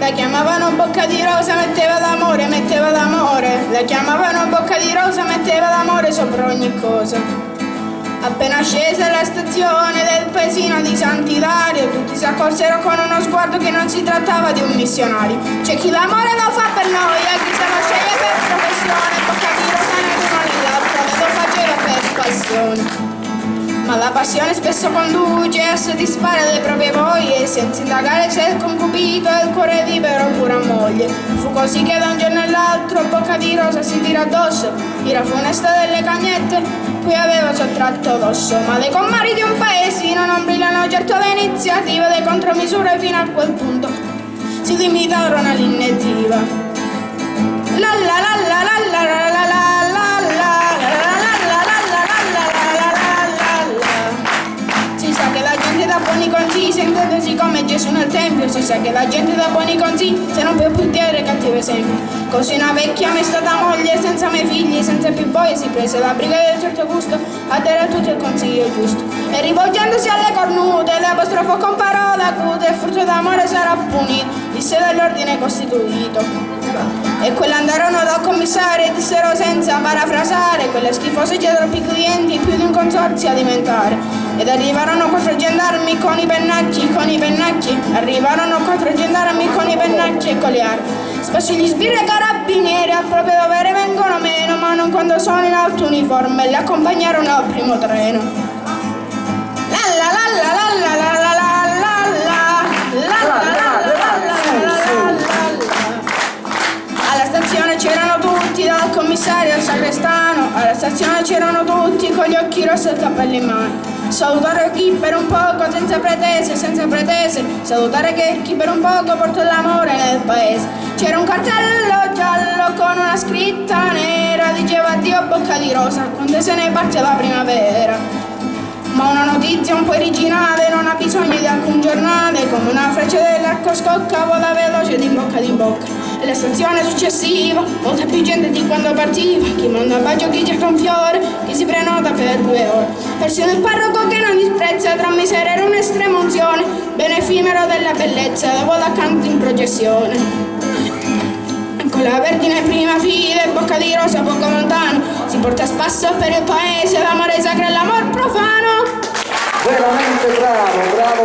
La chiamavano bocca di rosa, metteva l'amore, metteva l'amore. La chiamavano bocca di rosa, metteva l'amore sopra ogni cosa. Appena scese alla stazione del paesino di Sant'Ilario, tutti si accorsero con uno sguardo che non si trattava di un missionario. C'è chi l'amore lo fa per noia, chi se lo sceglie per professione, bocca di rosa né l'uno né l'altro, lo faceva per passione. Ma la passione spesso conduce a soddisfare le proprie voglie, senza indagare se il concupito e il cuore libero pure moglie. Fu così che da un giorno all'altro bocca di rosa si tira addosso ira funesta delle cagnette cui aveva sottratto l'osso. Ma le comari di un paesino non brillano certo le iniziative, le contromisure fino a quel punto si limitarono all'inettiva. La la la la la la la la la. Da buoni consigli, sentendosi come Gesù nel Tempio, si sa che la gente da buoni consigli se non può più dire cattivi esempi. Così una vecchia mai stata moglie, senza mai figli, senza più boie, si prese la briga del certo gusto a dare a tutti il consiglio giusto. E rivolgendosi alle cornute, l'apostrofo con parole acute, il frutto d'amore sarà punito, disse dall'ordine costituito. E quelle andarono dal commissario e dissero senza parafrasare: quelle schifose già troppi clienti, più di un consorzio alimentare. Ed arrivarono 4 gendarmi con i pennacchi, arrivarono 4 gendarmi con i pennacchi e con le armi. Spesso gli sbirri e carabinieri al proprio dovere vengono meno, ma non quando sono in alto uniforme, li accompagnarono al primo treno. La la la la la la la la la la la la. Alla stazione c'erano tutti, dal commissario al sacrestano. Alla stazione c'erano tutti con gli occhi rossi e il cappello in mano. Salutare chi per un poco, senza pretese, salutare che chi per un poco porta l'amore nel paese. C'era un cartello giallo con una scritta nera, diceva addio bocca di rosa, quando se ne parte la primavera. Ma una notizia un po' originale non ha bisogno di alcun giornale, come una freccia dell'arco scocca vola veloce di bocca in bocca. E la stazione successiva, molta più gente di quando partiva, chi manda un bacio, chi cerca un fiore, chi si prenota per 2 ore. Persino il parroco che non disprezza, tra miseria era un'estrema unzione, ben effimero della bellezza, la vola accanto in processione. Con la vergine prima fila e bocca di rosa poco lontano, si porta a spasso per il paese l'amore sacro e l'amor profano. Veramente bravo, bravo.